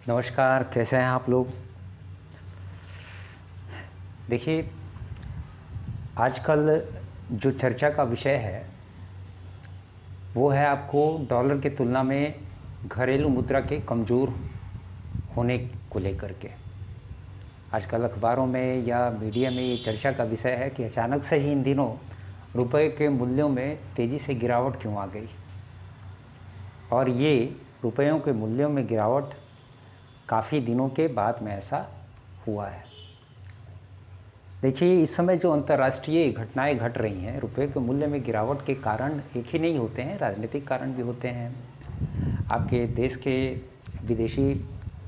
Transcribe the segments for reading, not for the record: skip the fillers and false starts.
नमस्कार, कैसे हैं आप लोग। देखिए, आजकल जो चर्चा का विषय है वो है आपको डॉलर की तुलना में घरेलू मुद्रा के कमज़ोर होने को लेकर के। आजकल अखबारों में या मीडिया में ये चर्चा का विषय है कि अचानक से ही इन दिनों रुपए के मूल्यों में तेज़ी से गिरावट क्यों आ गई, और ये रुपयों के मूल्यों में गिरावट काफ़ी दिनों के बाद में ऐसा हुआ है। देखिए, इस समय जो अंतर्राष्ट्रीय घटनाएं घट रही हैं, रुपए के मूल्य में गिरावट के कारण एक ही नहीं होते हैं, राजनीतिक कारण भी होते हैं। आपके देश के विदेशी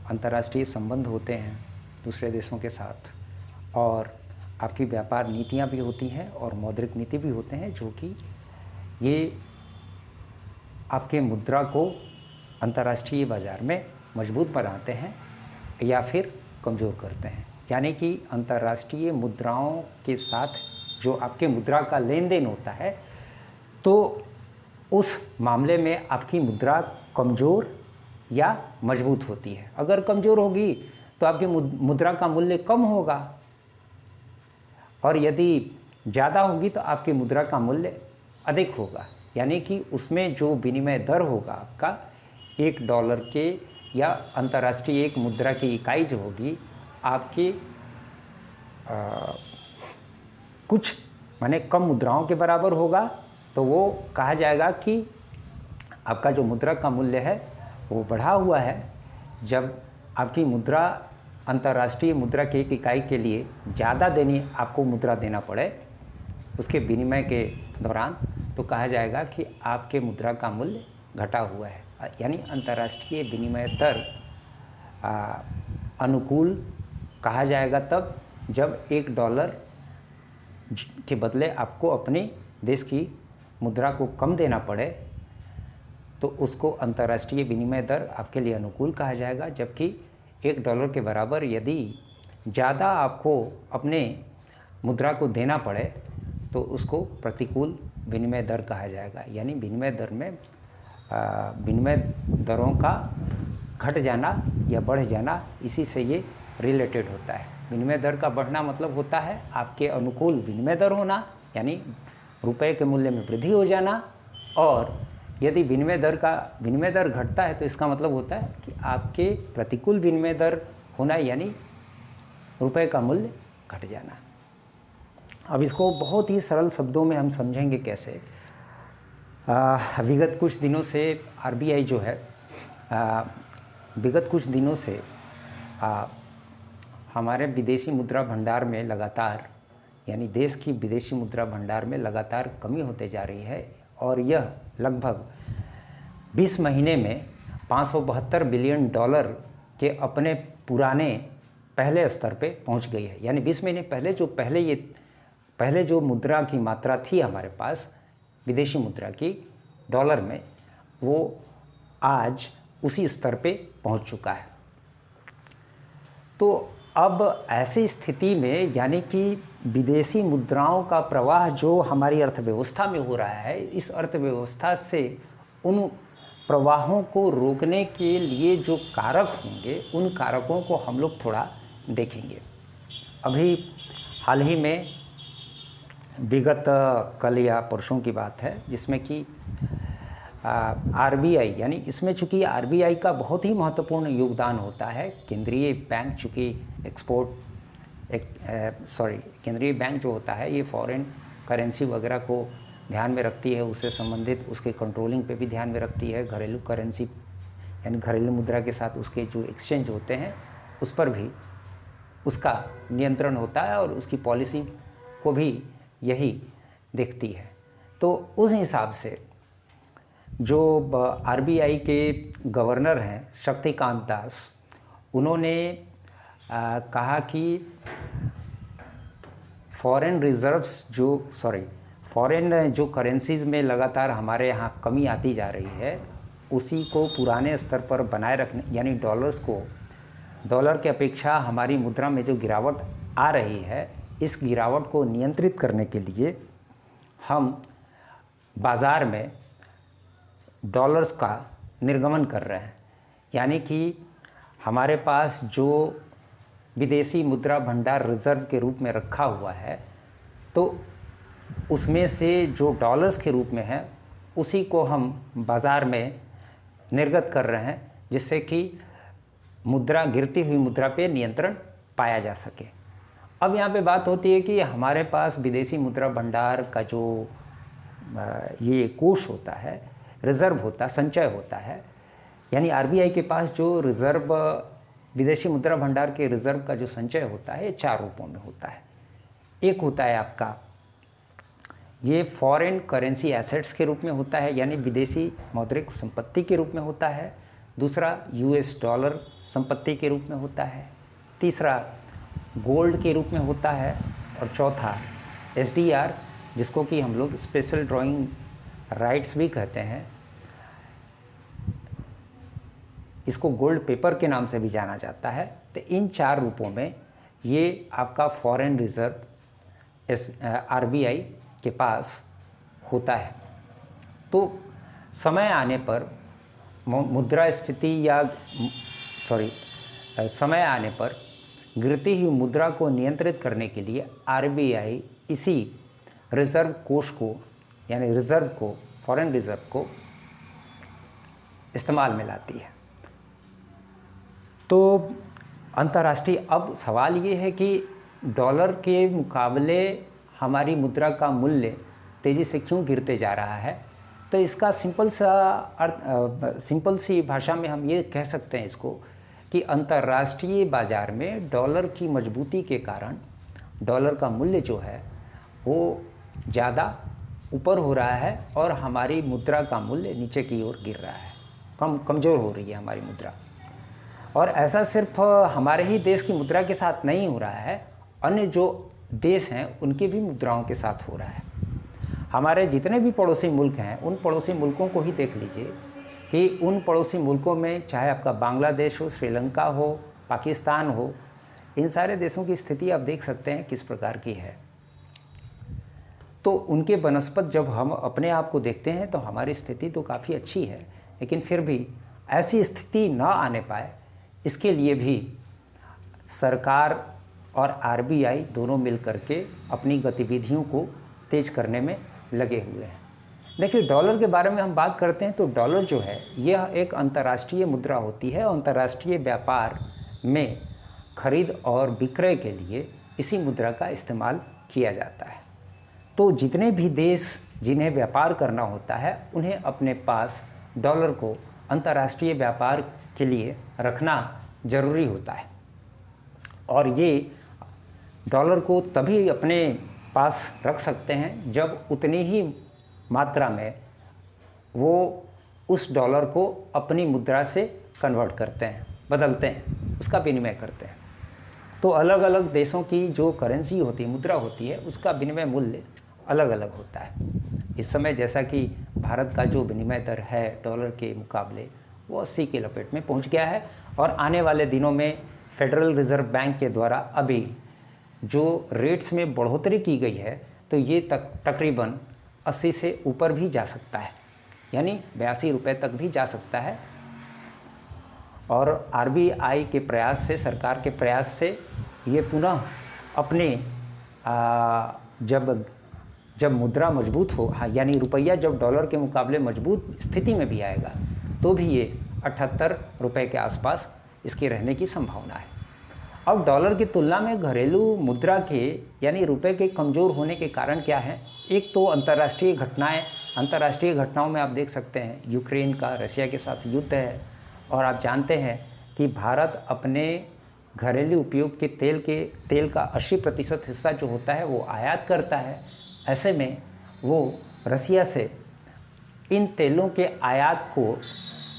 अंतर्राष्ट्रीय संबंध होते हैं दूसरे देशों के साथ, और आपकी व्यापार नीतियां भी होती हैं और मौद्रिक नीति भी होते हैं, जो कि ये आपके मुद्रा को अंतर्राष्ट्रीय बाज़ार में मजबूत बनाते हैं या फिर कमज़ोर करते हैं। यानी कि अंतर्राष्ट्रीय मुद्राओं के साथ जो आपके मुद्रा का लेन देन होता है, तो उस मामले में आपकी मुद्रा कमज़ोर या मजबूत होती है। अगर कमज़ोर होगी तो आपकी मुद्रा का मूल्य कम होगा, और यदि ज़्यादा होगी तो आपकी मुद्रा का मूल्य अधिक होगा। यानी कि उसमें जो विनिमय दर होगा आपका $1 के या अंतर्राष्ट्रीय एक मुद्रा की इकाई जो होगी आपकी कुछ माने कम मुद्राओं के बराबर होगा, तो वो कहा जाएगा कि आपका जो मुद्रा का मूल्य है वो बढ़ा हुआ है। जब आपकी मुद्रा अंतर्राष्ट्रीय मुद्रा की एक इकाई के लिए ज़्यादा आपको मुद्रा देना पड़े उसके विनिमय के दौरान, तो कहा जाएगा कि आपके मुद्रा का मूल्य घटा हुआ है। यानी अंतर्राष्ट्रीय विनिमय दर अनुकूल कहा जाएगा तब जब $1 के बदले आपको अपने देश की मुद्रा को कम देना पड़े, तो उसको अंतर्राष्ट्रीय विनिमय दर आपके लिए अनुकूल कहा जाएगा। जबकि $1 के बराबर यदि ज़्यादा आपको अपने मुद्रा को देना पड़े तो उसको प्रतिकूल विनिमय दर कहा जाएगा। यानी विनिमय दर में विनिमय दरों का घट जाना या बढ़ जाना, इसी से ये रिलेटेड होता है। विनिमय दर का बढ़ना मतलब होता है आपके अनुकूल विनिमय दर होना, यानी रुपए के मूल्य में वृद्धि हो जाना, और यदि विनिमय दर घटता है तो इसका मतलब होता है कि आपके प्रतिकूल विनिमय दर होना, यानी रुपए का मूल्य घट जाना। अब इसको बहुत ही सरल शब्दों में हम समझेंगे कैसे। विगत कुछ दिनों से आरबीआई जो है विगत कुछ दिनों से हमारे विदेशी मुद्रा भंडार में लगातार, यानी देश की विदेशी मुद्रा भंडार में लगातार कमी होते जा रही है, और यह लगभग 20 महीने में $572 बिलियन के अपने पुराने पहले स्तर पे पहुंच गई है। यानी 20 महीने पहले जो मुद्रा की मात्रा थी हमारे पास विदेशी मुद्रा की डॉलर में, वो आज उसी स्तर पे पहुंच चुका है। तो अब ऐसी स्थिति में, यानी कि विदेशी मुद्राओं का प्रवाह जो हमारी अर्थव्यवस्था में हो रहा है, इस अर्थव्यवस्था से उन प्रवाहों को रोकने के लिए जो कारक होंगे, उन कारकों को हम लोग थोड़ा देखेंगे। अभी हाल ही में विगत कल या परसों की बात है, जिसमें कि आरबीआई, यानी इसमें चूँकि आरबीआई का बहुत ही महत्वपूर्ण योगदान होता है। केंद्रीय बैंक चूँकि केंद्रीय बैंक जो होता है ये फॉरेन करेंसी वगैरह को ध्यान में रखती है, उससे संबंधित उसके कंट्रोलिंग पे भी ध्यान में रखती है। घरेलू करेंसी यानी घरेलू मुद्रा के साथ उसके जो एक्सचेंज होते हैं उस पर भी उसका नियंत्रण होता है, और उसकी पॉलिसी को भी यही देखती है। तो उस हिसाब से जो आरबीआई के गवर्नर हैं शक्तिकांत दास, उन्होंने कहा कि फॉरेन जो करेंसीज़ में लगातार हमारे यहाँ कमी आती जा रही है, उसी को पुराने स्तर पर बनाए रखने, यानी डॉलर की अपेक्षा हमारी मुद्रा में जो गिरावट आ रही है, इस गिरावट को नियंत्रित करने के लिए हम बाज़ार में डॉलर्स का निर्गमन कर रहे हैं। यानी कि हमारे पास जो विदेशी मुद्रा भंडार रिजर्व के रूप में रखा हुआ है, तो उसमें से जो डॉलर्स के रूप में है उसी को हम बाज़ार में निर्गत कर रहे हैं, जिससे कि मुद्रा, गिरती हुई मुद्रा पे नियंत्रण पाया जा सके। अब यहाँ पे बात होती है कि हमारे पास विदेशी मुद्रा भंडार का जो ये कोष होता है, रिज़र्व होता है, संचय होता है, यानी आरबीआई के पास जो रिज़र्व, विदेशी मुद्रा भंडार के रिज़र्व का जो संचय होता है, ये 4 रूपों में होता है। एक होता है आपका ये फॉरेन करेंसी एसेट्स के रूप में होता है, यानी विदेशी मौद्रिक संपत्ति के रूप में होता है। दूसरा यूएस डॉलर संपत्ति के रूप में होता है। तीसरा गोल्ड के रूप में होता है। और चौथा एसडीआर, जिसको कि हम लोग स्पेशल ड्राइंग राइट्स भी कहते हैं, इसको गोल्ड पेपर के नाम से भी जाना जाता है। तो इन 4 रूपों में ये आपका फॉरेन रिज़र्व आरबीआई के पास होता है। तो समय आने पर मुद्रास्फीति या समय आने पर गिरती हुई मुद्रा को नियंत्रित करने के लिए आरबीआई इसी रिज़र्व कोष को, यानी रिज़र्व को, फॉरेन रिज़र्व को इस्तेमाल में लाती है। तो अंतर्राष्ट्रीय, अब सवाल ये है कि डॉलर के मुकाबले हमारी मुद्रा का मूल्य तेज़ी से क्यों गिरते जा रहा है। तो इसका सिंपल सी भाषा में हम ये कह सकते हैं इसको कि अंतर्राष्ट्रीय बाज़ार में डॉलर की मजबूती के कारण डॉलर का मूल्य जो है वो ज़्यादा ऊपर हो रहा है और हमारी मुद्रा का मूल्य नीचे की ओर गिर रहा है, कमज़ोर हो रही है हमारी मुद्रा। और ऐसा सिर्फ हमारे ही देश की मुद्रा के साथ नहीं हो रहा है, अन्य जो देश हैं उनकी भी मुद्राओं के साथ हो रहा है। हमारे जितने भी पड़ोसी मुल्क हैं, उन पड़ोसी मुल्कों को ही देख लीजिए कि उन पड़ोसी मुल्कों में चाहे आपका बांग्लादेश हो, श्रीलंका हो, पाकिस्तान हो, इन सारे देशों की स्थिति आप देख सकते हैं किस प्रकार की है। तो उनके बनस्पत जब हम अपने आप को देखते हैं तो हमारी स्थिति तो काफ़ी अच्छी है, लेकिन फिर भी ऐसी स्थिति ना आने पाए, इसके लिए भी सरकार और आरबीआई दोनों मिल करके अपनी गतिविधियों को तेज करने में लगे हुए हैं। देखिए, डॉलर के बारे में हम बात करते हैं तो डॉलर जो है यह एक अंतर्राष्ट्रीय मुद्रा होती है। अंतर्राष्ट्रीय व्यापार में खरीद और विक्रय के लिए इसी मुद्रा का इस्तेमाल किया जाता है। तो जितने भी देश जिन्हें व्यापार करना होता है उन्हें अपने पास डॉलर को अंतर्राष्ट्रीय व्यापार के लिए रखना ज़रूरी होता है। और ये डॉलर को तभी अपने पास रख सकते हैं जब उतनी ही मात्रा में वो उस डॉलर को अपनी मुद्रा से कन्वर्ट करते हैं, बदलते हैं, उसका विनिमय करते हैं। तो अलग अलग देशों की जो करेंसी होती है, मुद्रा होती है, उसका विनिमय मूल्य अलग अलग होता है। इस समय जैसा कि भारत का जो विनिमय दर है डॉलर के मुकाबले वो 80 की लपेट में पहुंच गया है। और आने वाले दिनों में फेडरल रिज़र्व बैंक के द्वारा अभी जो रेट्स में बढ़ोतरी की गई है तो ये तकरीबन 80 से ऊपर भी जा सकता है, यानी 82 रुपये तक भी जा सकता है। और आरबीआई के प्रयास से, सरकार के प्रयास से ये पुनः अपने जब मुद्रा मजबूत हो, हाँ, यानी रुपया जब डॉलर के मुकाबले मजबूत स्थिति में भी आएगा तो भी ये 78 रुपये के आसपास इसके रहने की संभावना है। अब डॉलर की तुलना में घरेलू मुद्रा के यानी रुपए के कमज़ोर होने के कारण क्या है? एक तो अंतर्राष्ट्रीय घटनाओं में आप देख सकते हैं यूक्रेन का रशिया के साथ युद्ध है, और आप जानते हैं कि भारत अपने घरेलू उपयोग के तेल का 80% हिस्सा जो होता है वो आयात करता है। ऐसे में वो रसिया से इन तेलों के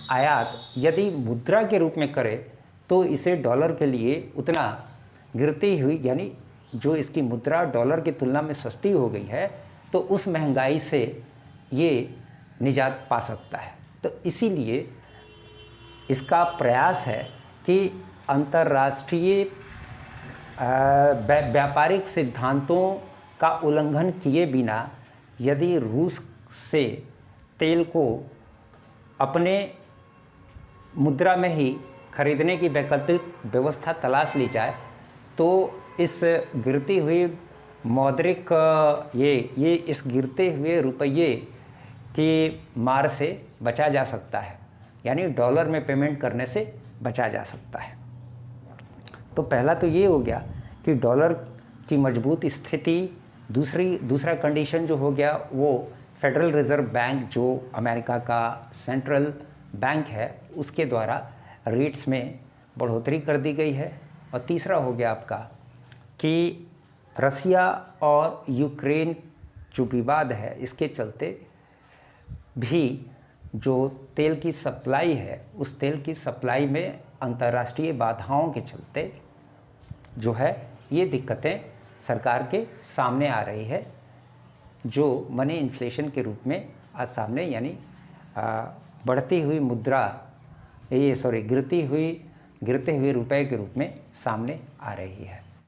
आयात यदि मुद्रा के रूप में करे तो इसे डॉलर के लिए उतना गिरती हुई, यानी जो इसकी मुद्रा डॉलर की तुलना में सस्ती हो गई है, तो उस महंगाई से ये निजात पा सकता है। तो इसीलिए इसका प्रयास है कि अंतर्राष्ट्रीय व्यापारिक सिद्धांतों का उल्लंघन किए बिना यदि रूस से तेल को अपने मुद्रा में ही खरीदने की वैकल्पिक व्यवस्था तलाश ली जाए तो इस गिरती हुई मौद्रिक ये इस गिरते हुए रुपये की मार से बचा जा सकता है, यानी डॉलर में पेमेंट करने से बचा जा सकता है। तो पहला तो ये हो गया कि डॉलर की मजबूत स्थिति। दूसरा कंडीशन जो हो गया वो फेडरल रिज़र्व बैंक जो अमेरिका का सेंट्रल बैंक है उसके द्वारा रेट्स में बढ़ोतरी कर दी गई है। और तीसरा हो गया आपका कि रसिया और यूक्रेन जो विवाद है इसके चलते भी जो तेल की सप्लाई है उस तेल की सप्लाई में अंतर्राष्ट्रीय बाधाओं के चलते जो है ये दिक्कतें सरकार के सामने आ रही है, जो मनी इन्फ्लेशन के रूप में आज सामने, यानी बढ़ती हुई मुद्रा गिरते हुए रुपए के रूप में सामने आ रही है।